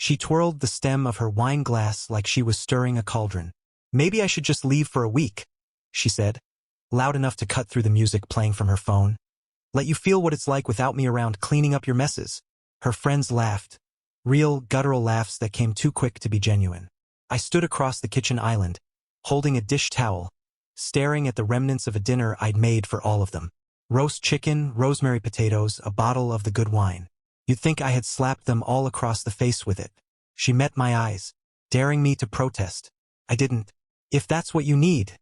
She twirled the stem of her wine glass like she was stirring a cauldron. "Maybe I should just leave for a week," she said, loud enough to cut through the music playing from her phone. "Let you feel what it's like without me around cleaning up your messes." Her friends laughed, real, guttural laughs that came too quick to be genuine. I stood across the kitchen island, holding a dish towel, staring at the remnants of a dinner I'd made for all of them. Roast chicken, rosemary potatoes, a bottle of the good wine. You'd think I had slapped them all across the face with it. She met my eyes, daring me to protest. I didn't. "If that's what you need,"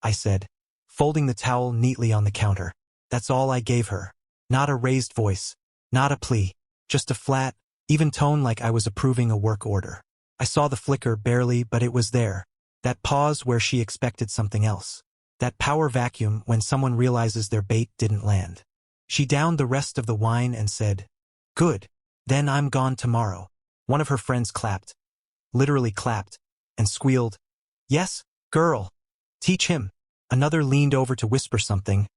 I said, folding the towel neatly on the counter. That's all I gave her. Not a raised voice, not a plea, just a flat, even tone like I was approving a work order. I saw the flicker barely, but it was there. That pause where she expected something else. That power vacuum when someone realizes their bait didn't land. She downed the rest of the wine and said, "Good. Then I'm gone tomorrow." One of her friends clapped, literally clapped, and squealed, "Yes, girl. Teach him." Another leaned over to whisper something,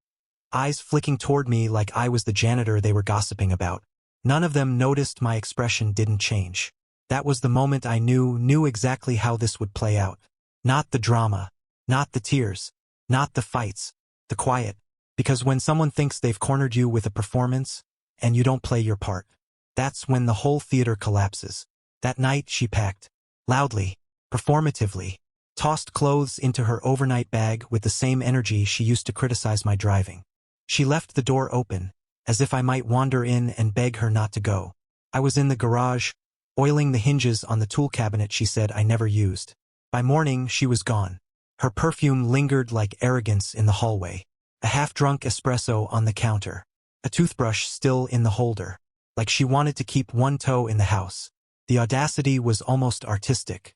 eyes flicking toward me like I was the janitor they were gossiping about. None of them noticed my expression didn't change. That was the moment I knew exactly how this would play out. Not the drama, not the tears, not the fights, the quiet. Because when someone thinks they've cornered you with a performance, and you don't play your part, that's when the whole theater collapses. That night she packed, loudly, performatively, tossed clothes into her overnight bag with the same energy she used to criticize my driving. She left the door open, as if I might wander in and beg her not to go. I was in the garage, oiling the hinges on the tool cabinet she said I never used. By morning, she was gone. Her perfume lingered like arrogance in the hallway. A half-drunk espresso on the counter. A toothbrush still in the holder. Like she wanted to keep one toe in the house. The audacity was almost artistic.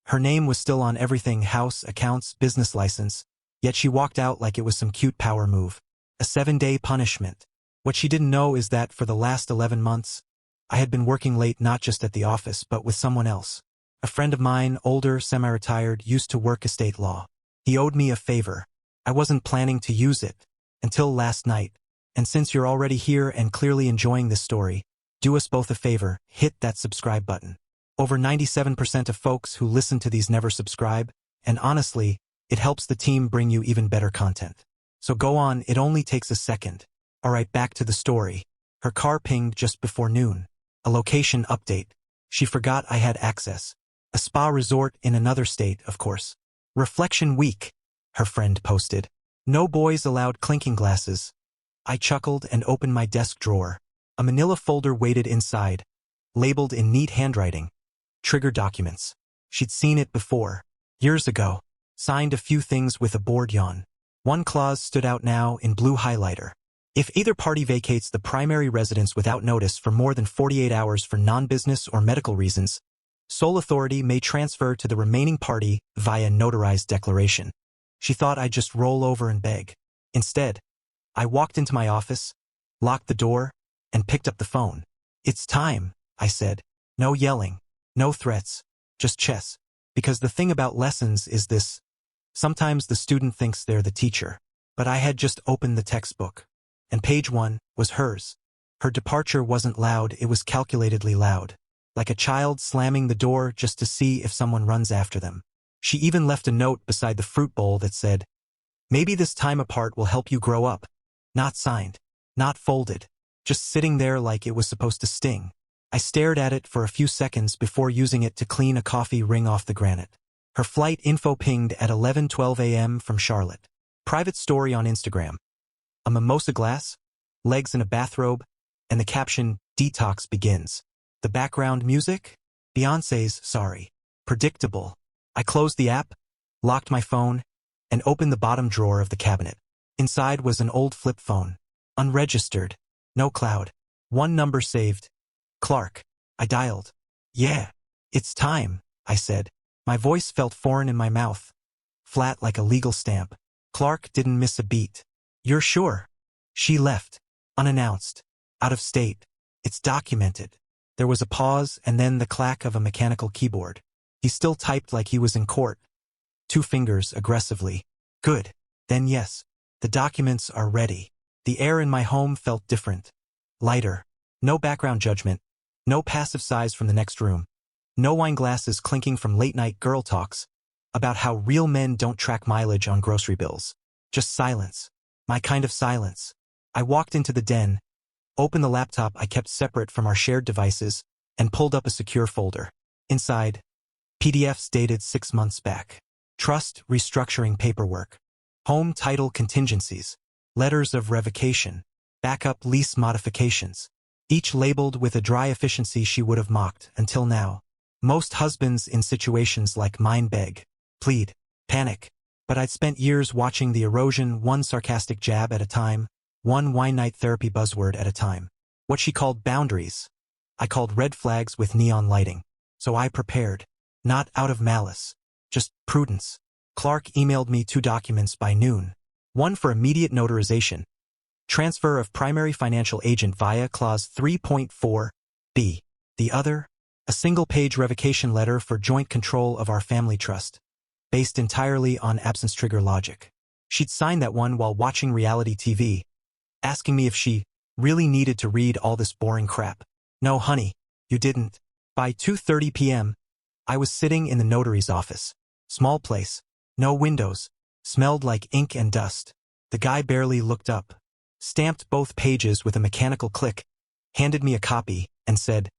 Her name was still on everything: house, accounts, business license, yet she walked out like it was some cute power move. A 7-day punishment. What she didn't know is that for the last 11 months, I had been working late not just at the office but with someone else. A friend of mine, older, semi-retired, used to work estate law. He owed me a favor. I wasn't planning to use it until last night. And since you're already here and clearly enjoying this story, do us both a favor, hit that subscribe button. Over 97% of folks who listen to these never subscribe, and honestly, it helps the team bring you even better content. So go on, it only takes a second. Alright, back to the story. Her car pinged just before noon. A location update. She forgot I had access. A spa resort in another state, of course. Reflection week, her friend posted. No boys allowed clinking glasses. I chuckled and opened my desk drawer. A manila folder waited inside, labeled in neat handwriting. Trigger documents. She'd seen it before. Years ago. Signed a few things with a bored yawn. One clause stood out now in blue highlighter. If either party vacates the primary residence without notice for more than 48 hours for non-business or medical reasons, sole authority may transfer to the remaining party via notarized declaration. She thought I'd just roll over and beg. Instead, I walked into my office, locked the door, and picked up the phone. "It's time," I said. No yelling, no threats, just chess. Because the thing about lessons is this. Sometimes the student thinks they're the teacher. But I had just opened the textbook. And page 1 was hers. Her departure wasn't loud, it was calculatedly loud. Like a child slamming the door just to see if someone runs after them. She even left a note beside the fruit bowl that said, "Maybe this time apart will help you grow up." Not signed. Not folded. Just sitting there like it was supposed to sting. I stared at it for a few seconds before using it to clean a coffee ring off the granite. Her flight info pinged at 11:12 a.m. from Charlotte. Private story on Instagram. A mimosa glass, legs in a bathrobe, and the caption, "Detox begins." The background music? Beyoncé's Sorry. Predictable. I closed the app, locked my phone, and opened the bottom drawer of the cabinet. Inside was an old flip phone. Unregistered. No cloud. One number saved. Clark. I dialed. "Yeah. It's time," I said. My voice felt foreign in my mouth. Flat like a legal stamp. Clark didn't miss a beat. "You're sure?" She left. Unannounced. Out of state. It's documented. There was a pause and then the clack of a mechanical keyboard. He still typed like he was in court. 2 fingers aggressively. "Good. Then yes. The documents are ready." The air in my home felt different. Lighter. No background judgment. No passive sighs from the next room. No wine glasses clinking from late-night girl talks about how real men don't track mileage on grocery bills. Just silence. My kind of silence. I walked into the den, opened the laptop I kept separate from our shared devices, and pulled up a secure folder. Inside, PDFs dated 6 months back. Trust restructuring paperwork. Home title contingencies. Letters of revocation. Backup lease modifications. Each labeled with a dry efficiency she would have mocked until now. Most husbands in situations like mine beg, plead, panic. But I'd spent years watching the erosion one sarcastic jab at a time, one wine night therapy buzzword at a time. What she called boundaries, I called red flags with neon lighting. So I prepared. Not out of malice. Just prudence. Clark emailed me 2 documents by noon. One for immediate notarization. Transfer of primary financial agent via Clause 3.4b. The other, a single-page revocation letter for joint control of our family trust, based entirely on absence trigger logic. She'd signed that one while watching reality TV, asking me if she really needed to read all this boring crap. No, honey, you didn't. By 2:30 p.m., I was sitting in the notary's office. Small place, no windows, smelled like ink and dust. The guy barely looked up, stamped both pages with a mechanical click, handed me a copy, and said,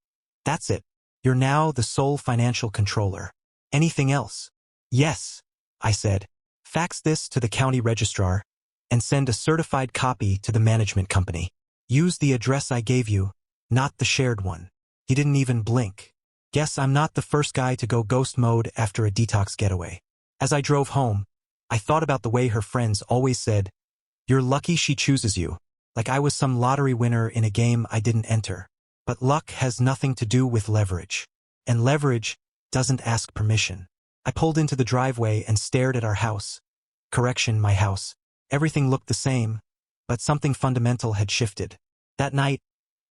"That's it. You're now the sole financial controller. Anything else?" "Yes," I said. "Fax this to the county registrar and send a certified copy to the management company. Use the address I gave you, not the shared one." He didn't even blink. Guess I'm not the first guy to go ghost mode after a detox getaway. As I drove home, I thought about the way her friends always said, "You're lucky she chooses you," like I was some lottery winner in a game I didn't enter. But luck has nothing to do with leverage. And leverage doesn't ask permission. I pulled into the driveway and stared at our house. Correction, my house. Everything looked the same, but something fundamental had shifted. That night,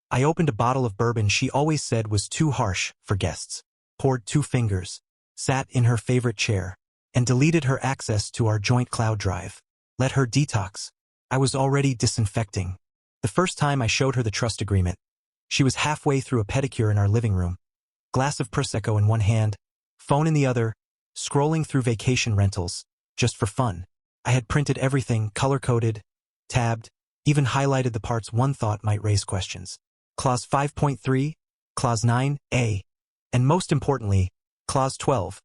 I opened a bottle of bourbon she always said was too harsh for guests, poured 2 fingers, sat in her favorite chair, and deleted her access to our joint cloud drive. Let her detox. I was already disinfecting. The first time I showed her the trust agreement, she was halfway through a pedicure in our living room, glass of Prosecco in one hand, phone in the other, scrolling through vacation rentals, just for fun. I had printed everything, color-coded, tabbed, even highlighted the parts one thought might raise questions. Clause 5.3, Clause 9a, and most importantly, Clause 12.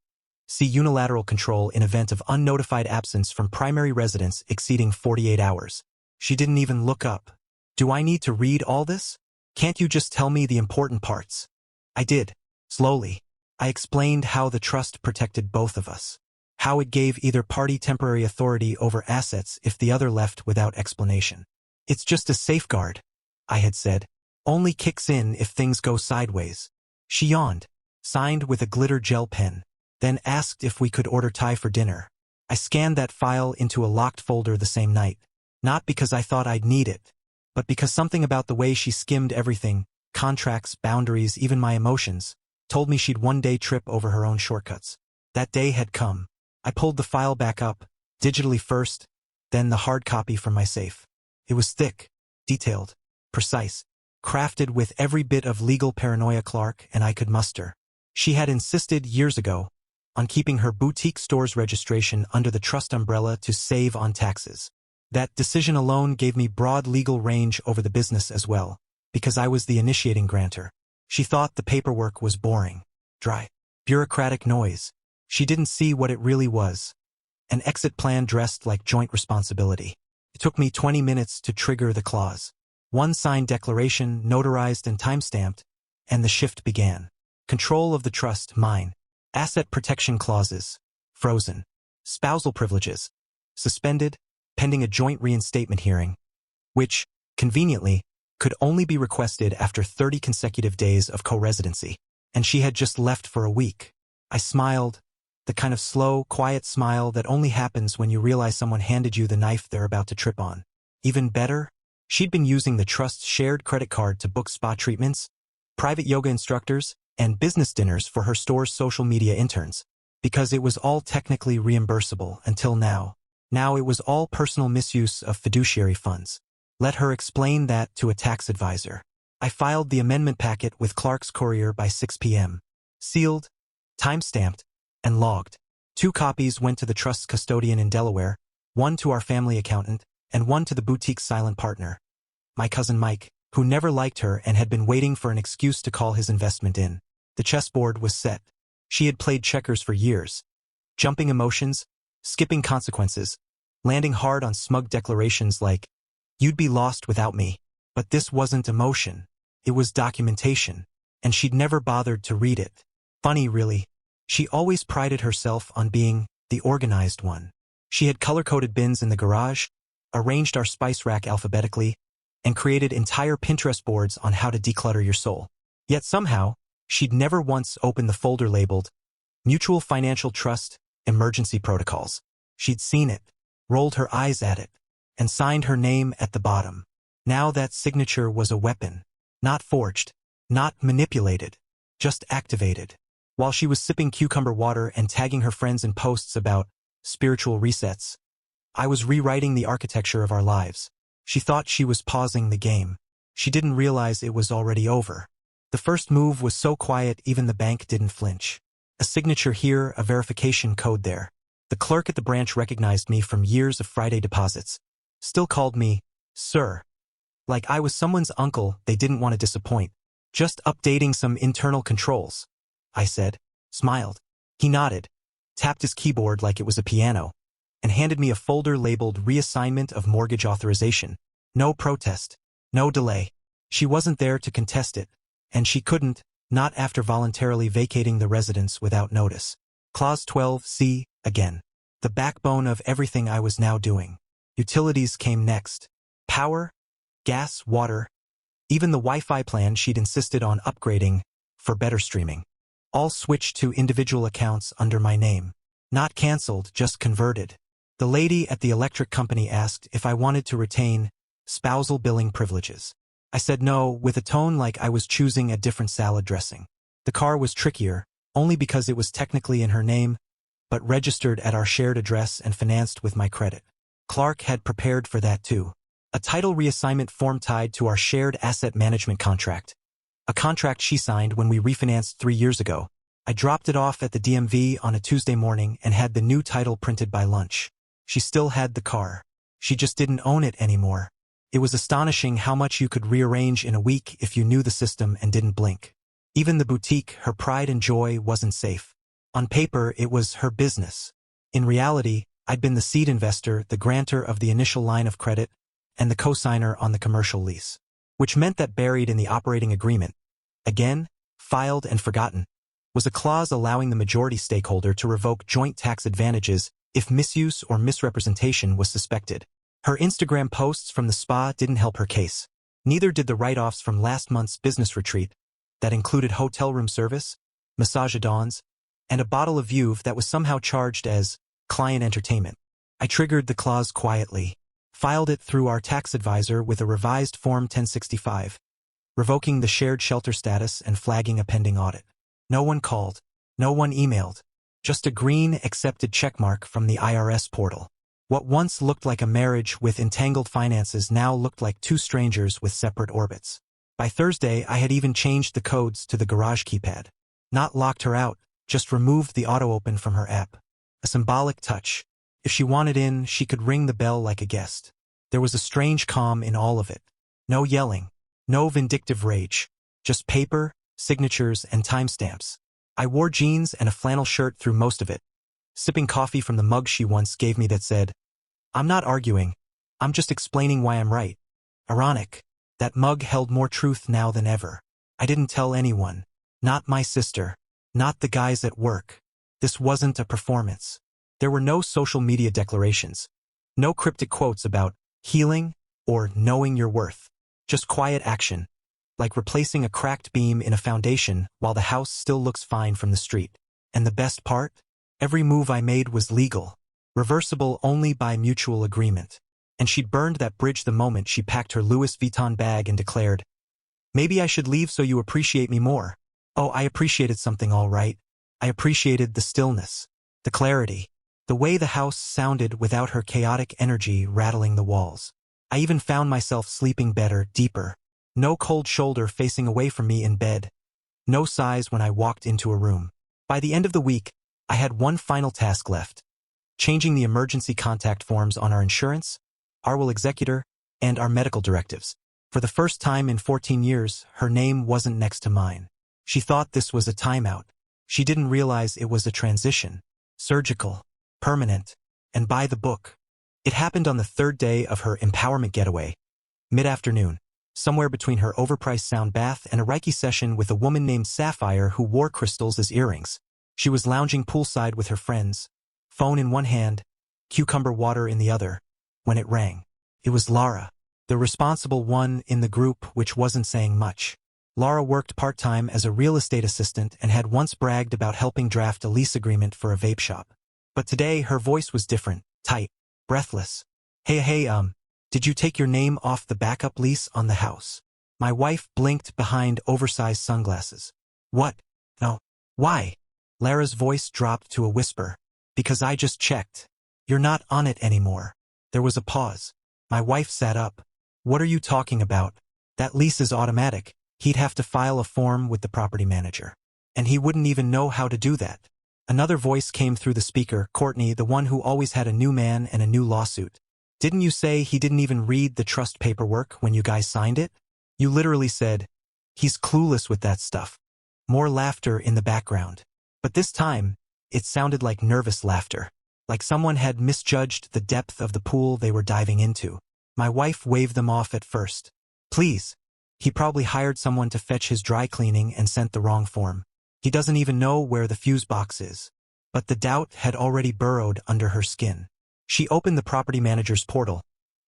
See unilateral control in event of unnotified absence from primary residence exceeding 48 hours. She didn't even look up. Do I need to read all this? Can't you just tell me the important parts? I did. Slowly. I explained how the trust protected both of us. How it gave either party temporary authority over assets if the other left without explanation. It's just a safeguard, I had said. Only kicks in if things go sideways. She yawned, signed with a glitter gel pen, then asked if we could order Thai for dinner. I scanned that file into a locked folder the same night. Not because I thought I'd need it, but because something about the way she skimmed everything, contracts, boundaries, even my emotions, told me she'd one day trip over her own shortcuts. That day had come. I pulled the file back up, digitally first, then the hard copy from my safe. It was thick, detailed, precise, crafted with every bit of legal paranoia Clark and I could muster. She had insisted years ago on keeping her boutique store's registration under the trust umbrella to save on taxes. That decision alone gave me broad legal range over the business as well, because I was the initiating grantor. She thought the paperwork was boring, dry, bureaucratic noise. She didn't see what it really was. An exit plan dressed like joint responsibility. It took me 20 minutes to trigger the clause. One signed declaration, notarized and timestamped, and the shift began. Control of the trust, mine. Asset protection clauses, frozen. Spousal privileges, suspended, pending a joint reinstatement hearing, which, conveniently, could only be requested after 30 consecutive days of co-residency. And she had just left for a week. I smiled, the kind of slow, quiet smile that only happens when you realize someone handed you the knife they're about to trip on. Even better, she'd been using the trust's shared credit card to book spa treatments, private yoga instructors, and business dinners for her store's social media interns, because it was all technically reimbursable until now. Now it was all personal misuse of fiduciary funds. Let her explain that to a tax advisor. I filed the amendment packet with Clark's courier by 6 p.m. sealed, time-stamped, and logged. 2 copies went to the trust's custodian in Delaware, 1 to our family accountant, and 1 to the boutique's silent partner, my cousin Mike, who never liked her and had been waiting for an excuse to call his investment in. The chessboard was set. She had played checkers for years, jumping emotions, skipping consequences, landing hard on smug declarations like, "You'd be lost without me." But this wasn't emotion. It was documentation, and she'd never bothered to read it. Funny, really. She always prided herself on being the organized one. She had color-coded bins in the garage, arranged our spice rack alphabetically, and created entire Pinterest boards on how to declutter your soul. Yet somehow, she'd never once opened the folder labeled Mutual Financial Trust Emergency Protocols. She'd seen it, rolled her eyes at it, and signed her name at the bottom. Now that signature was a weapon. Not forged, not manipulated, just activated. While she was sipping cucumber water and tagging her friends in posts about spiritual resets, I was rewriting the architecture of our lives. She thought she was pausing the game. She didn't realize it was already over. The first move was so quiet even the bank didn't flinch. A signature here, a verification code there. The clerk at the branch recognized me from years of Friday deposits. Still called me, sir. Like I was someone's uncle they didn't want to disappoint. Just updating some internal controls, I said, smiled. He nodded, tapped his keyboard like it was a piano, and handed me a folder labeled Reassignment of Mortgage Authorization. No protest, no delay. She wasn't there to contest it, and she couldn't, not after voluntarily vacating the residence without notice. Clause 12C, again. The backbone of everything I was now doing. Utilities came next. Power, gas, water, even the Wi-Fi plan she'd insisted on upgrading for better streaming. All switched to individual accounts under my name. Not canceled, just converted. The lady at the electric company asked if I wanted to retain spousal billing privileges. I said no, with a tone like I was choosing a different salad dressing. The car was trickier, only because it was technically in her name, but registered at our shared address and financed with my credit. Clark had prepared for that too. A title reassignment form tied to our shared asset management contract. A contract she signed when we refinanced 3 years ago. I dropped it off at the DMV on a Tuesday morning and had the new title printed by lunch. She still had the car. She just didn't own it anymore. It was astonishing how much you could rearrange in a week if you knew the system and didn't blink. Even the boutique, her pride and joy, wasn't safe. On paper, it was her business. In reality, I'd been the seed investor, the grantor of the initial line of credit, and the co-signer on the commercial lease. Which meant that buried in the operating agreement, again, filed and forgotten, was a clause allowing the majority stakeholder to revoke joint tax advantages if misuse or misrepresentation was suspected. Her Instagram posts from the spa didn't help her case. Neither did the write-offs from last month's business retreat that included hotel room service, massage add-ons, and a bottle of Veuve that was somehow charged as client entertainment. I triggered the clause quietly, filed it through our tax advisor with a revised Form 1065, revoking the shared shelter status and flagging a pending audit. No one called, no one emailed, just a green accepted checkmark from the IRS portal. What once looked like a marriage with entangled finances now looked like 2 strangers with separate orbits. By Thursday, I had even changed the codes to the garage keypad. Not locked her out, just removed the auto-open from her app. A symbolic touch. If she wanted in, she could ring the bell like a guest. There was a strange calm in all of it. No yelling, no vindictive rage, just paper, signatures, and timestamps. I wore jeans and a flannel shirt through most of it, sipping coffee from the mug she once gave me that said, "I'm not arguing, I'm just explaining why I'm right." Ironic, that mug held more truth now than ever. I didn't tell anyone, not my sister, not the guys at work. This wasn't a performance. There were no social media declarations, no cryptic quotes about healing or knowing your worth. Just quiet action, like replacing a cracked beam in a foundation while the house still looks fine from the street. And the best part? Every move I made was legal, reversible only by mutual agreement. And she'd burned that bridge the moment she packed her Louis Vuitton bag and declared, "Maybe I should leave so you appreciate me more." Oh, I appreciated something all right. I appreciated the stillness, the clarity, the way the house sounded without her chaotic energy rattling the walls. I even found myself sleeping better, deeper. No cold shoulder facing away from me in bed. No sighs when I walked into a room. By the end of the week, I had one final task left. Changing the emergency contact forms on our insurance, our will executor, and our medical directives. For the first time in 14 years, her name wasn't next to mine. She thought this was a timeout. She didn't realize it was a transition. Surgical, permanent, and by the book. It happened on the third day of her empowerment getaway. Mid-afternoon, somewhere between her overpriced sound bath and a Reiki session with a woman named Sapphire who wore crystals as earrings. She was lounging poolside with her friends, phone in one hand, cucumber water in the other, when it rang. It was Lara, the responsible one in the group which wasn't saying much. Lara worked part-time as a real estate assistant and had once bragged about helping draft a lease agreement for a vape shop. But today her voice was different, tight, breathless. Hey, did you take your name off the backup lease on the house? My wife blinked behind oversized sunglasses. What? No. Why? Lara's voice dropped to a whisper. Because I just checked. You're not on it anymore. There was a pause. My wife sat up. What are you talking about? That lease is automatic. He'd have to file a form with the property manager. And he wouldn't even know how to do that. Another voice came through the speaker, Courtney, the one who always had a new man and a new lawsuit. Didn't you say he didn't even read the trust paperwork when you guys signed it? You literally said, he's clueless with that stuff. More laughter in the background. But this time, it sounded like nervous laughter. Like someone had misjudged the depth of the pool they were diving into. My wife waved them off at first. Please. He probably hired someone to fetch his dry cleaning and sent the wrong form. He doesn't even know where the fuse box is. But the doubt had already burrowed under her skin. She opened the property manager's portal,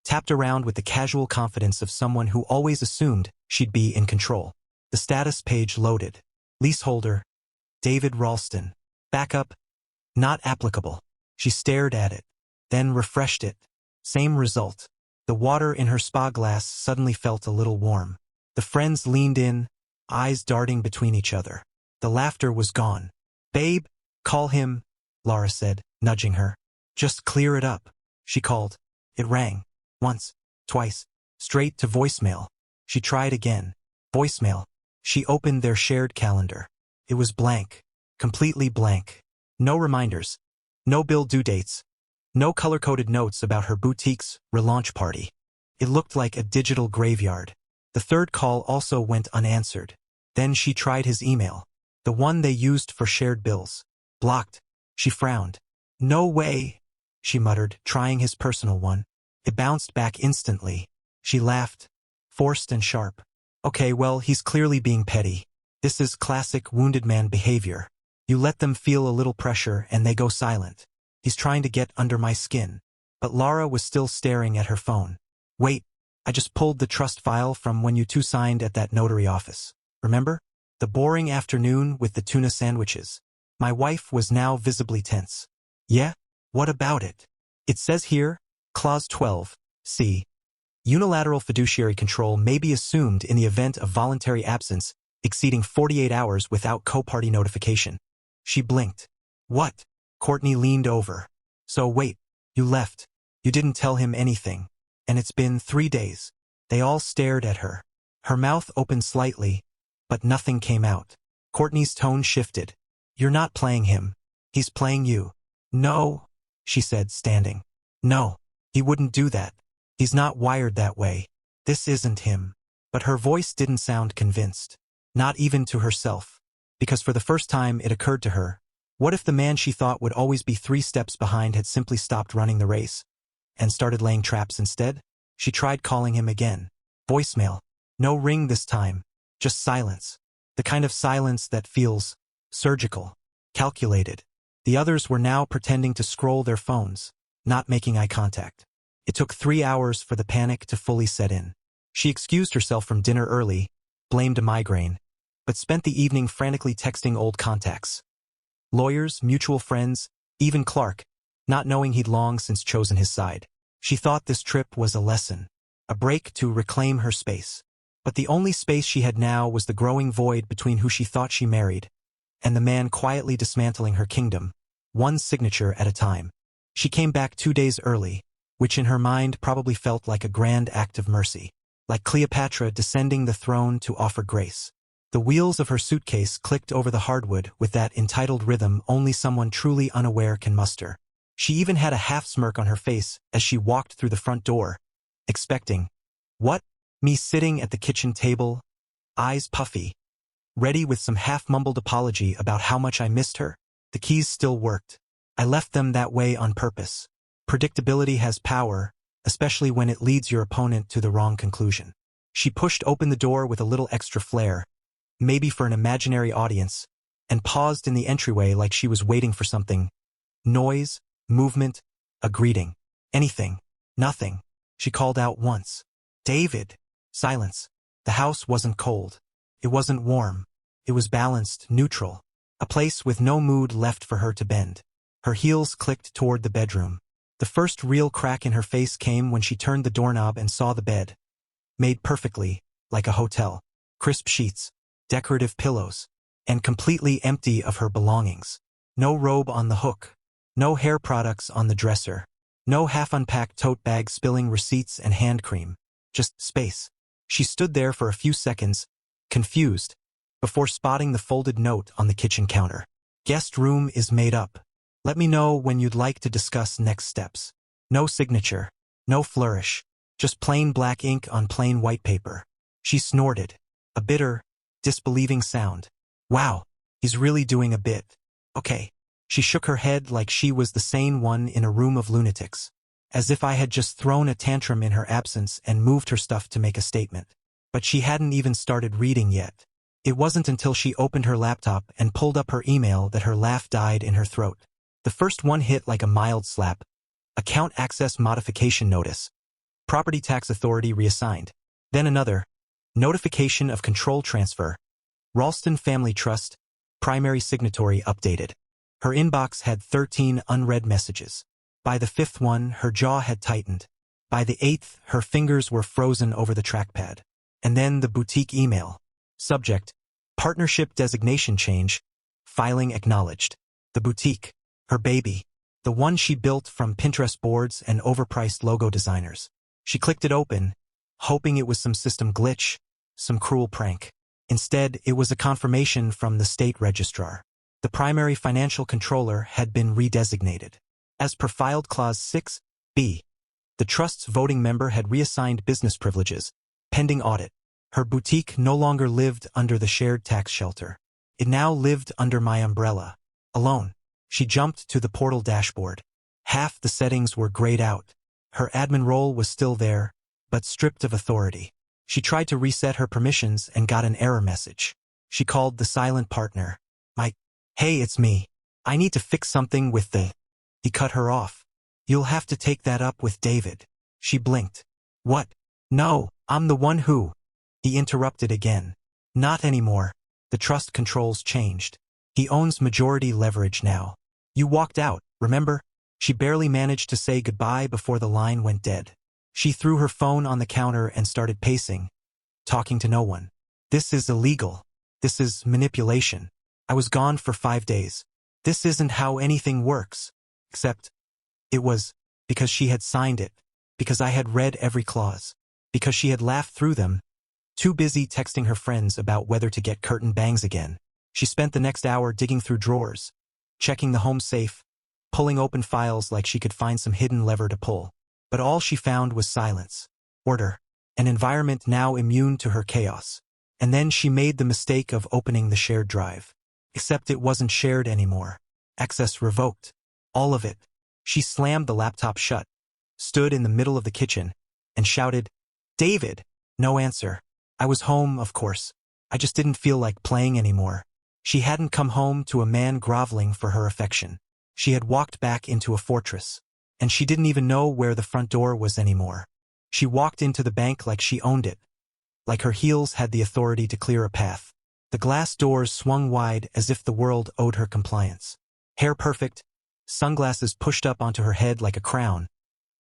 tapped around with the casual confidence of someone who always assumed she'd be in control. The status page loaded. Leaseholder, David Ralston. Backup, not applicable. She stared at it, then refreshed it. Same result. The water in her spa glass suddenly felt a little warm. The friends leaned in, eyes darting between each other. The laughter was gone. Babe, call him, Lara said, nudging her. Just clear it up, she called. It rang. Once, twice, straight to voicemail. She tried again. Voicemail. She opened their shared calendar. It was blank. Completely blank. No reminders. No bill due dates. No color-coded notes about her boutique's relaunch party. It looked like a digital graveyard. The third call also went unanswered. Then she tried his email. The one they used for shared bills. Blocked. She frowned. No way, she muttered, trying his personal one. It bounced back instantly. She laughed, forced and sharp. Okay, well, he's clearly being petty. This is classic wounded man behavior. You let them feel a little pressure and they go silent. He's trying to get under my skin. But Lara was still staring at her phone. Wait, I just pulled the trust file from when you two signed at that notary office. Remember? The boring afternoon with the tuna sandwiches. My wife was now visibly tense. Yeah? What about it? It says here, Clause 12, c. Unilateral fiduciary control may be assumed in the event of voluntary absence exceeding 48 hours without co-party notification. She blinked. What? Courtney leaned over. So wait, you left. You didn't tell him anything. And it's been 3 days. They all stared at her. Her mouth opened slightly, but nothing came out. Courtney's tone shifted. You're not playing him. He's playing you. No, she said, standing. No, he wouldn't do that. He's not wired that way. This isn't him. But her voice didn't sound convinced. Not even to herself. Because for the first time it occurred to her, what if the man she thought would always be 3 steps behind had simply stopped running the race and started laying traps instead? She tried calling him again. Voicemail. No ring this time. Just silence. The kind of silence that feels surgical, calculated. The others were now pretending to scroll their phones, not making eye contact. It took 3 hours for the panic to fully set in. She excused herself from dinner early, blamed a migraine, but spent the evening frantically texting old contacts. Lawyers, mutual friends, even Clark, not knowing he'd long since chosen his side. She thought this trip was a lesson, a break to reclaim her space. But the only space she had now was the growing void between who she thought she married and the man quietly dismantling her kingdom, one signature at a time. She came back 2 days early, which in her mind probably felt like a grand act of mercy, like Cleopatra descending the throne to offer grace. The wheels of her suitcase clicked over the hardwood with that entitled rhythm only someone truly unaware can muster. She even had a half-smirk on her face as she walked through the front door, expecting, what? Me sitting at the kitchen table, eyes puffy, ready with some half-mumbled apology about how much I missed her. The keys still worked. I left them that way on purpose. Predictability has power, especially when it leads your opponent to the wrong conclusion. She pushed open the door with a little extra flair, maybe for an imaginary audience, and paused in the entryway like she was waiting for something. Noise, movement, a greeting. Anything. Nothing. She called out once. David. Silence. The house wasn't cold. It wasn't warm. It was balanced, neutral. A place with no mood left for her to bend. Her heels clicked toward the bedroom. The first real crack in her face came when she turned the doorknob and saw the bed. Made perfectly, like a hotel. Crisp sheets, decorative pillows, and completely empty of her belongings. No robe on the hook. No hair products on the dresser. No half-unpacked tote bag spilling receipts and hand cream. Just space. She stood there for a few seconds, confused, before spotting the folded note on the kitchen counter. Guest room is made up. Let me know when you'd like to discuss next steps. No signature. No flourish. Just plain black ink on plain white paper. She snorted. A bitter, disbelieving sound. Wow, he's really doing a bit. Okay. She shook her head like she was the sane one in a room of lunatics. As if I had just thrown a tantrum in her absence and moved her stuff to make a statement. But she hadn't even started reading yet. It wasn't until she opened her laptop and pulled up her email that her laugh died in her throat. The first one hit like a mild slap. Account access modification notice. Property tax authority reassigned. Then another. Notification of control transfer. Ralston Family Trust. Primary signatory updated. Her inbox had 13 unread messages. By the fifth one, her jaw had tightened. By the eighth, her fingers were frozen over the trackpad. And then the boutique email. Subject. Partnership designation change. Filing acknowledged. The boutique. Her baby. The one she built from Pinterest boards and overpriced logo designers. She clicked it open, hoping it was some system glitch, some cruel prank. Instead, it was a confirmation from the state registrar. The primary financial controller had been redesignated. As per filed clause 6b, the trust's voting member had reassigned business privileges, pending audit. Her boutique no longer lived under the shared tax shelter. It now lived under my umbrella. Alone. She jumped to the portal dashboard. Half the settings were grayed out. Her admin role was still there, but stripped of authority. She tried to reset her permissions and got an error message. She called the silent partner. Hey, it's me. I need to fix something with the... He cut her off. You'll have to take that up with David. She blinked. What? No, I'm the one who... He interrupted again. Not anymore. The trust controls changed. He owns majority leverage now. You walked out, remember? She barely managed to say goodbye before the line went dead. She threw her phone on the counter and started pacing, talking to no one. This is illegal. This is manipulation. I was gone for 5 days. This isn't how anything works. Except, it was, because she had signed it, because I had read every clause, because she had laughed through them, too busy texting her friends about whether to get curtain bangs again. She spent the next hour digging through drawers, checking the home safe, pulling open files like she could find some hidden lever to pull. But all she found was silence, order, an environment now immune to her chaos. And then she made the mistake of opening the shared drive. Except it wasn't shared anymore. Access revoked. All of it. She slammed the laptop shut, stood in the middle of the kitchen, and shouted, David! No answer. I was home, of course. I just didn't feel like playing anymore. She hadn't come home to a man groveling for her affection. She had walked back into a fortress. And she didn't even know where the front door was anymore. She walked into the bank like she owned it. Like her heels had the authority to clear a path. The glass doors swung wide as if the world owed her compliance. Hair perfect, sunglasses pushed up onto her head like a crown,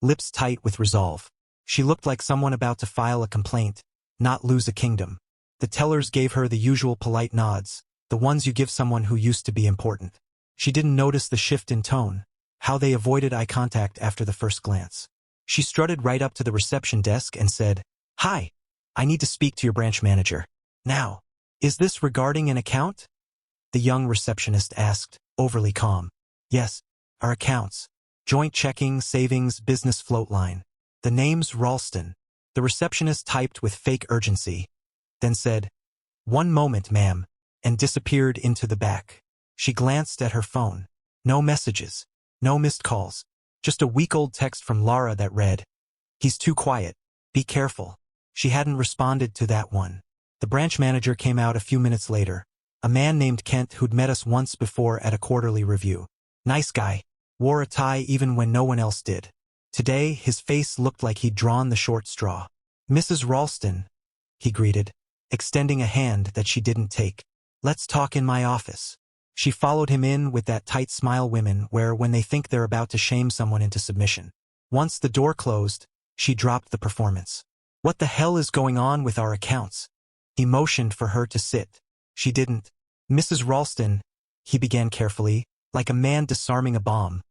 lips tight with resolve. She looked like someone about to file a complaint, not lose a kingdom. The tellers gave her the usual polite nods, the ones you give someone who used to be important. She didn't notice the shift in tone, how they avoided eye contact after the first glance. She strutted right up to the reception desk and said, Hi, I need to speak to your branch manager. Now. Is this regarding an account? The young receptionist asked, overly calm. Yes, our accounts. Joint checking, savings, business float line. The name's Ralston. The receptionist typed with fake urgency, then said, "1 moment, ma'am," and disappeared into the back. She glanced at her phone. No messages. No missed calls. Just a week-old text from Laura that read, "He's too quiet. Be careful." She hadn't responded to that one. The branch manager came out a few minutes later. A man named Kent who'd met us once before at a quarterly review. Nice guy. Wore a tie even when no one else did. Today, his face looked like he'd drawn the short straw. "Mrs. Ralston," he greeted, extending a hand that she didn't take. "Let's talk in my office." She followed him in with that tight smile women wear when they think they're about to shame someone into submission. Once the door closed, she dropped the performance. "What the hell is going on with our accounts?" He motioned for her to sit. She didn't. "Mrs. Ralston," he began carefully, like a man disarming a bomb.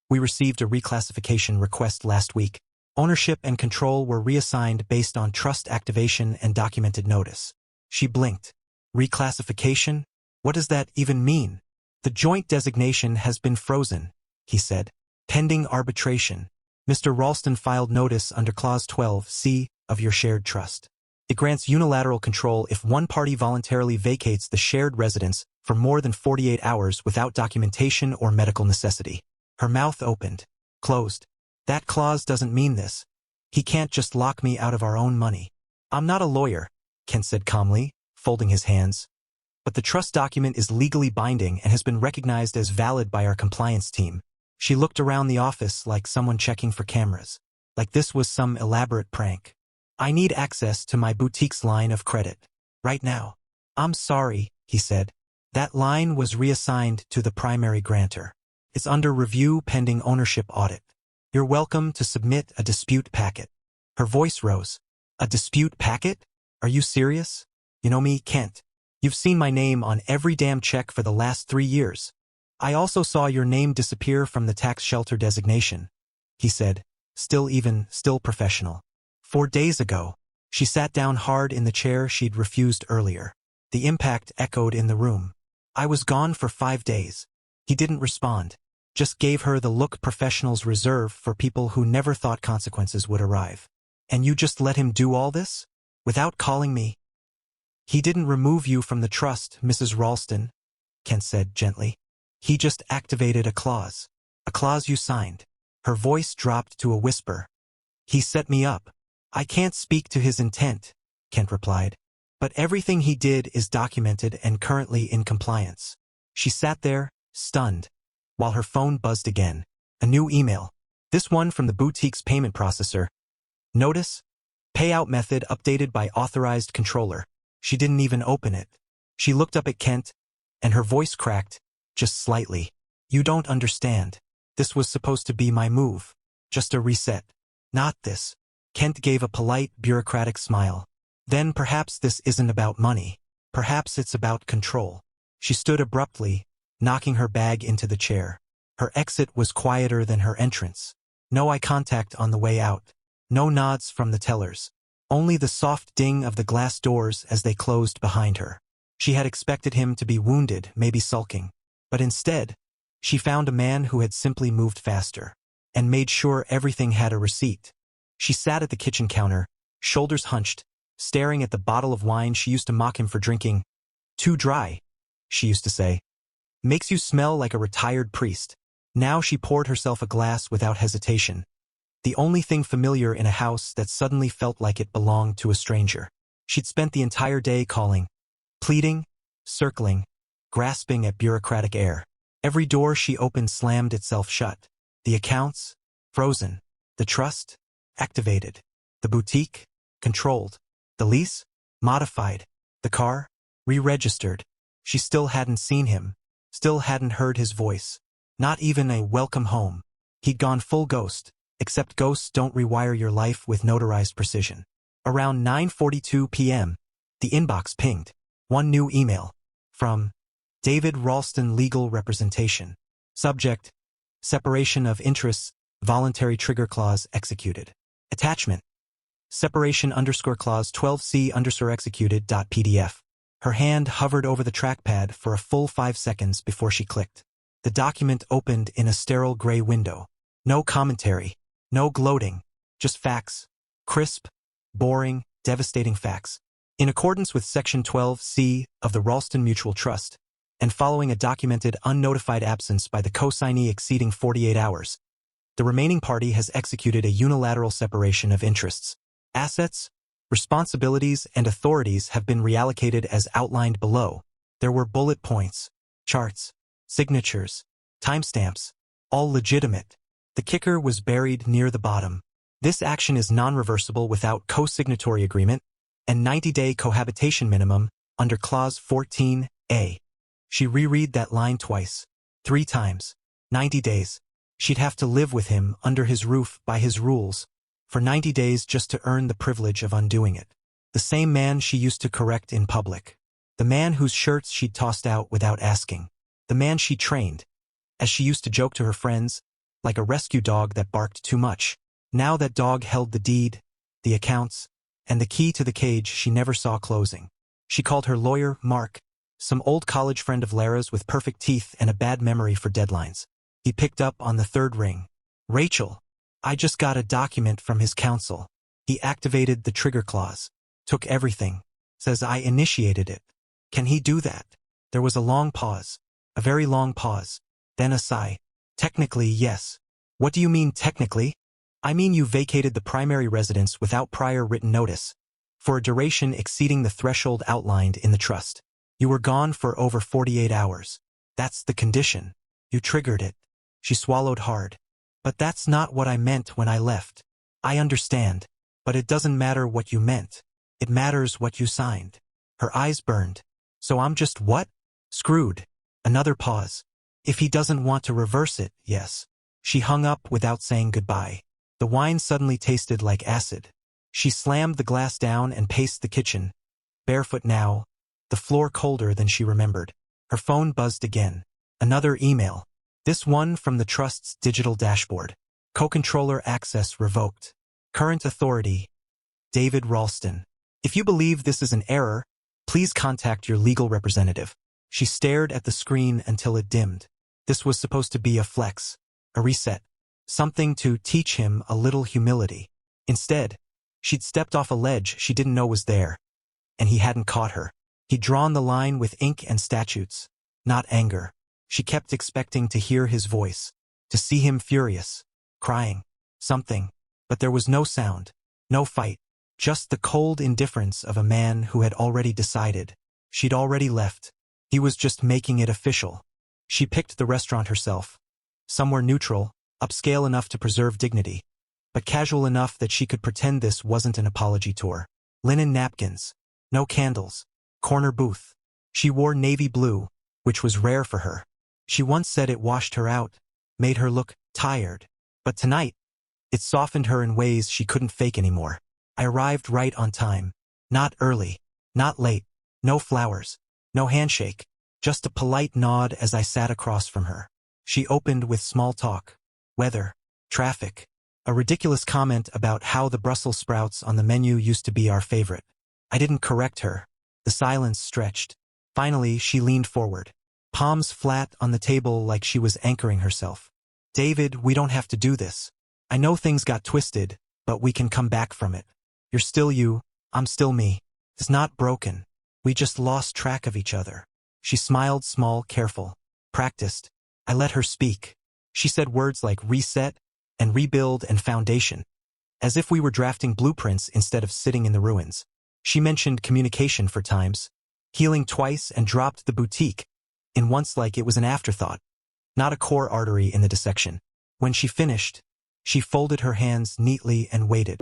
"We received a reclassification request last week. Ownership and control were reassigned based on trust activation and documented notice." She blinked. "Reclassification? What does that even mean?" "The joint designation has been frozen," he said. "Pending arbitration. Mr. Ralston filed notice under Clause 12C of your shared trust. It grants unilateral control if one party voluntarily vacates the shared residence for more than 48 hours without documentation or medical necessity." Her mouth opened, closed. "That clause doesn't mean this. He can't just lock me out of our own money." "I'm not a lawyer," Kent said calmly, folding his hands. "But the trust document is legally binding and has been recognized as valid by our compliance team." She looked around the office like someone checking for cameras, like this was some elaborate prank. "I need access to my boutique's line of credit. Right now." "I'm sorry," he said. "That line was reassigned to the primary grantor. It's under review pending ownership audit. You're welcome to submit a dispute packet." Her voice rose. "A dispute packet? Are you serious? You know me, Kent. You've seen my name on every damn check for the last 3 years. I also saw your name disappear from the tax shelter designation," he said, still professional. 4 days ago. She sat down hard in the chair she'd refused earlier. The impact echoed in the room. "I was gone for 5 days. He didn't respond. Just gave her the look professionals reserve for people who never thought consequences would arrive. And you just let him do all this? Without calling me?" "He didn't remove you from the trust, Mrs. Ralston," Kent said gently. "He just activated a clause. A clause you signed." Her voice dropped to a whisper. "He set me up." "I can't speak to his intent," Kent replied. "But everything he did is documented and currently in compliance." She sat there, stunned, while her phone buzzed again. A new email. This one from the boutique's payment processor. Notice: payout method updated by authorized controller. She didn't even open it. She looked up at Kent, and her voice cracked, just slightly. "You don't understand. This was supposed to be my move. Just a reset. Not this." Kent gave a polite, bureaucratic smile. "Then perhaps this isn't about money. Perhaps it's about control." She stood abruptly, knocking her bag into the chair. Her exit was quieter than her entrance. No eye contact on the way out. No nods from the tellers. Only the soft ding of the glass doors as they closed behind her. She had expected him to be wounded, maybe sulking. But instead, she found a man who had simply moved faster and made sure everything had a receipt. She sat at the kitchen counter, shoulders hunched, staring at the bottle of wine she used to mock him for drinking. "Too dry," she used to say. "Makes you smell like a retired priest." Now she poured herself a glass without hesitation. The only thing familiar in a house that suddenly felt like it belonged to a stranger. She'd spent the entire day calling, pleading, circling, grasping at bureaucratic air. Every door she opened slammed itself shut. The accounts? Frozen. The trust? Activated. The boutique? Controlled. The lease? Modified. The car? Re-registered. She still hadn't seen him. Still hadn't heard his voice. Not even a welcome home. He'd gone full ghost, except ghosts don't rewire your life with notarized precision. Around 9:42 p.m., the inbox pinged. One new email. From David Ralston Legal Representation. Subject: Separation of Interests, Voluntary Trigger Clause Executed. Attachment: Separation _clause 12C_executed.pdf. Her hand hovered over the trackpad for a full 5 seconds before she clicked. The document opened in a sterile gray window. No commentary, no gloating, just facts. Crisp, boring, devastating facts. In accordance with Section 12C of the Ralston Mutual Trust, and following a documented unnotified absence by the co-signee exceeding 48 hours, the remaining party has executed a unilateral separation of interests. Assets, responsibilities, and authorities have been reallocated as outlined below. There were bullet points, charts, signatures, timestamps, all legitimate. The kicker was buried near the bottom. This action is non-reversible without co-signatory agreement and 90-day cohabitation minimum under Clause 14A. She reread that line twice, 3 times. 90 days. She'd have to live with him under his roof by his rules for 90 days just to earn the privilege of undoing it. The same man she used to correct in public. The man whose shirts she'd tossed out without asking. The man she trained, as she used to joke to her friends, like a rescue dog that barked too much. Now that dog held the deed, the accounts, and the key to the cage she never saw closing. She called her lawyer Mark, some old college friend of Lara's with perfect teeth and a bad memory for deadlines. He picked up on the third ring. Rachel, I just got a document from his counsel. He activated the trigger clause. Took everything. Says I initiated it. Can he do that? There was a long pause. A very long pause. Then a sigh. Technically, yes. What do you mean technically? I mean you vacated the primary residence without prior written notice, for a duration exceeding the threshold outlined in the trust. You were gone for over 48 hours. That's the condition. You triggered it. She swallowed hard. But that's not what I meant when I left. I understand. But it doesn't matter what you meant. It matters what you signed. Her eyes burned. So I'm just what? Screwed. Another pause. If he doesn't want to reverse it, yes. She hung up without saying goodbye. The wine suddenly tasted like acid. She slammed the glass down and paced the kitchen. Barefoot now, the floor colder than she remembered. Her phone buzzed again. Another email. This one from the trust's digital dashboard. Co-controller access revoked. Current authority, David Ralston. If you believe this is an error, please contact your legal representative. She stared at the screen until it dimmed. This was supposed to be a flex, a reset, something to teach him a little humility. Instead, she'd stepped off a ledge she didn't know was there, and he hadn't caught her. He'd drawn the line with ink and statutes, not anger. She kept expecting to hear his voice, to see him furious, crying, something, but there was no sound, no fight, just the cold indifference of a man who had already decided. She'd already left. He was just making it official. She picked the restaurant herself, somewhere neutral, upscale enough to preserve dignity, but casual enough that she could pretend this wasn't an apology tour. Linen napkins, no candles, corner booth. She wore navy blue, which was rare for her. She once said it washed her out, made her look tired. But tonight, it softened her in ways she couldn't fake anymore. I arrived right on time. Not early, not late, no flowers, no handshake, just a polite nod as I sat across from her. She opened with small talk. Weather, traffic, a ridiculous comment about how the Brussels sprouts on the menu used to be our favorite. I didn't correct her. The silence stretched. Finally, she leaned forward, palms flat on the table like she was anchoring herself. David, we don't have to do this. I know things got twisted, but we can come back from it. You're still you, I'm still me. It's not broken. We just lost track of each other. She smiled small, careful. Practiced. I let her speak. She said words like reset and rebuild and foundation, as if we were drafting blueprints instead of sitting in the ruins. She mentioned communication for times, healing twice, and dropped the boutique in once like it was an afterthought, not a core artery in the dissection. When she finished, she folded her hands neatly and waited.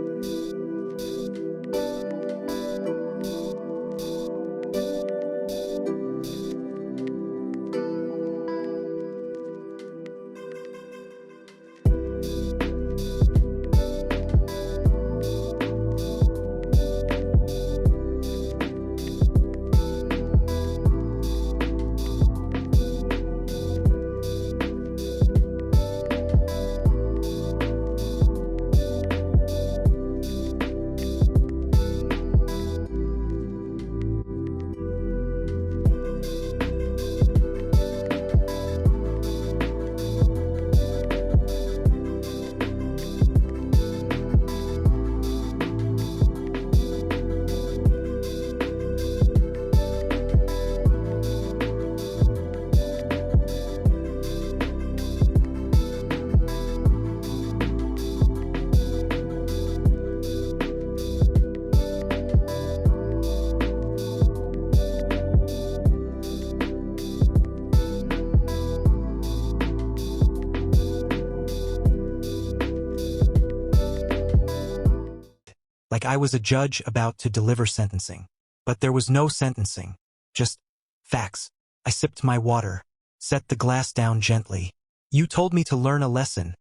like I was a judge about to deliver sentencing. But there was no sentencing. Just facts. I sipped my water, set the glass down gently. You told me to learn a lesson,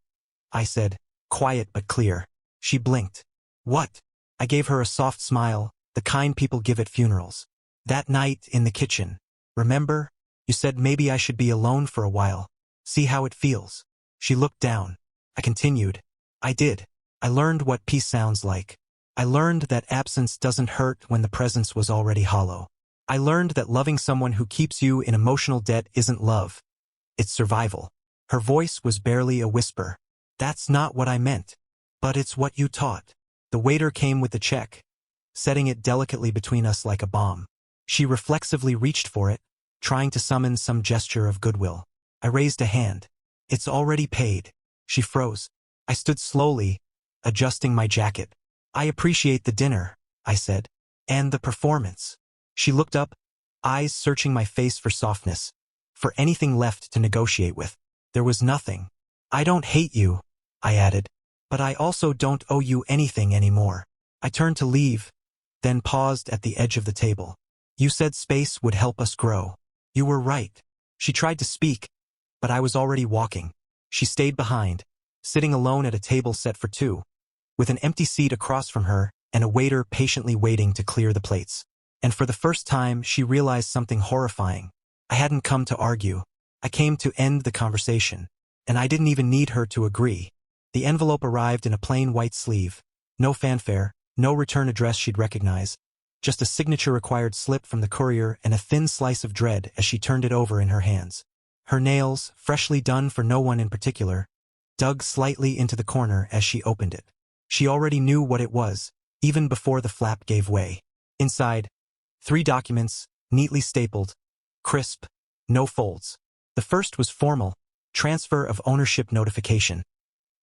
I said, quiet but clear. She blinked. What? I gave her a soft smile, the kind people give at funerals. That night in the kitchen. Remember? You said maybe I should be alone for a while. See how it feels. She looked down. I continued. I did. I learned what peace sounds like. I learned that absence doesn't hurt when the presence was already hollow. I learned that loving someone who keeps you in emotional debt isn't love. It's survival. Her voice was barely a whisper. That's not what I meant. But it's what you taught. The waiter came with the check, setting it delicately between us like a bomb. She reflexively reached for it, trying to summon some gesture of goodwill. I raised a hand. It's already paid. She froze. I stood slowly, adjusting my jacket. I appreciate the dinner, I said. And the performance. She looked up, eyes searching my face for softness, for anything left to negotiate with. There was nothing. I don't hate you, I added, but I also don't owe you anything anymore. I turned to leave, then paused at the edge of the table. You said space would help us grow. You were right. She tried to speak, but I was already walking. She stayed behind, sitting alone at a table set for two, with an empty seat across from her and a waiter patiently waiting to clear the plates. And for the first time, she realized something horrifying. I hadn't come to argue. I came to end the conversation, and I didn't even need her to agree. The envelope arrived in a plain white sleeve. No fanfare, no return address she'd recognize, just a signature-required slip from the courier and a thin slice of dread as she turned it over in her hands. Her nails, freshly done for no one in particular, dug slightly into the corner as she opened it. She already knew what it was, even before the flap gave way. Inside, 3 documents, neatly stapled, crisp, no folds. The first was formal, transfer of ownership notification.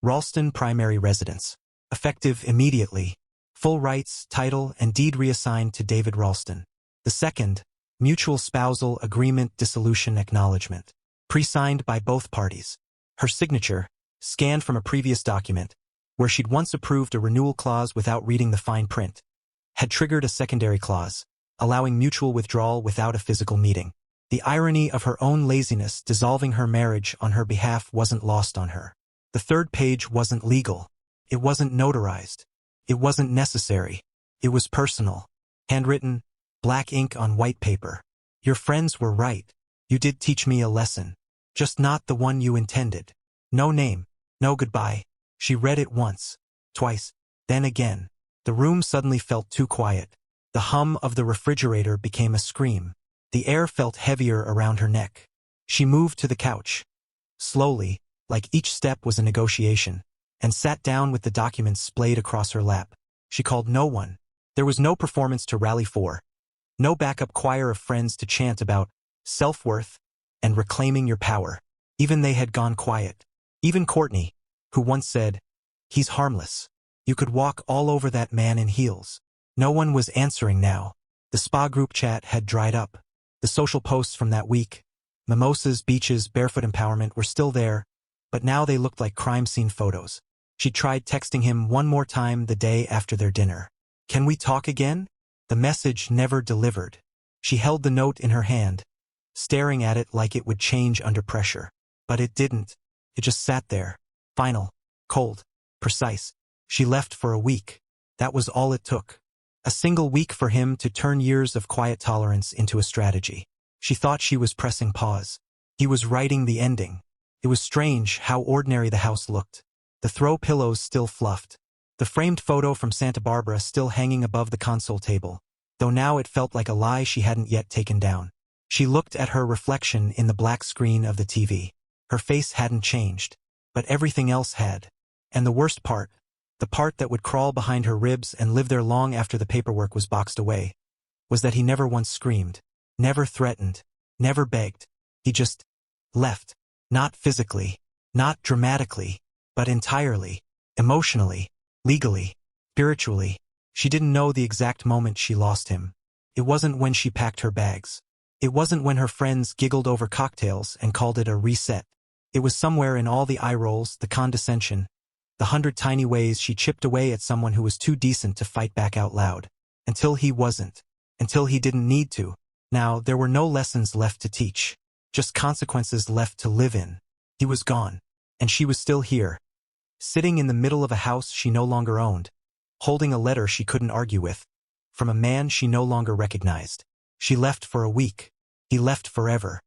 Ralston primary residence. Effective immediately. Full rights, title, and deed reassigned to David Ralston. The second, mutual spousal agreement dissolution acknowledgement. Pre-signed by both parties. Her signature, scanned from a previous document, where she'd once approved a renewal clause without reading the fine print, had triggered a secondary clause, allowing mutual withdrawal without a physical meeting. The irony of her own laziness dissolving her marriage on her behalf wasn't lost on her. The third page wasn't legal. It wasn't notarized. It wasn't necessary. It was personal. Handwritten, black ink on white paper. Your friends were right. You did teach me a lesson. Just not the one you intended. No name. No goodbye. She read it once. Twice. Then again. The room suddenly felt too quiet. The hum of the refrigerator became a scream. The air felt heavier around her neck. She moved to the couch. Slowly, like each step was a negotiation, and sat down with the documents splayed across her lap. She called no one. There was no performance to rally for. No backup choir of friends to chant about self-worth and reclaiming your power. Even they had gone quiet. Even Courtney, who once said, "He's harmless. You could walk all over that man in heels." No one was answering now. The spa group chat had dried up. The social posts from that week, mimosas, beaches, barefoot empowerment, were still there, but now they looked like crime scene photos. She tried texting him one more time the day after their dinner. "Can we talk again?" The message never delivered. She held the note in her hand, staring at it like it would change under pressure. But it didn't. It just sat there. Final. Cold. Precise. She left for a week. That was all it took. A single week for him to turn years of quiet tolerance into a strategy. She thought she was pressing pause. He was writing the ending. It was strange how ordinary the house looked. The throw pillows still fluffed. The framed photo from Santa Barbara still hanging above the console table, though now it felt like a lie she hadn't yet taken down. She looked at her reflection in the black screen of the TV. Her face hadn't changed, but everything else had. And the worst part, the part that would crawl behind her ribs and live there long after the paperwork was boxed away, was that he never once screamed, never threatened, never begged. He just left. Not physically, not dramatically, but entirely, emotionally, legally, spiritually. She didn't know the exact moment she lost him. It wasn't when she packed her bags. It wasn't when her friends giggled over cocktails and called it a reset. It was somewhere in all the eye rolls, the condescension, The 100 tiny ways she chipped away at someone who was too decent to fight back out loud. Until he wasn't. Until he didn't need to. Now, there were no lessons left to teach. Just consequences left to live in. He was gone. And she was still here. Sitting in the middle of a house she no longer owned. Holding a letter she couldn't argue with. From a man she no longer recognized. She left for a week. He left forever.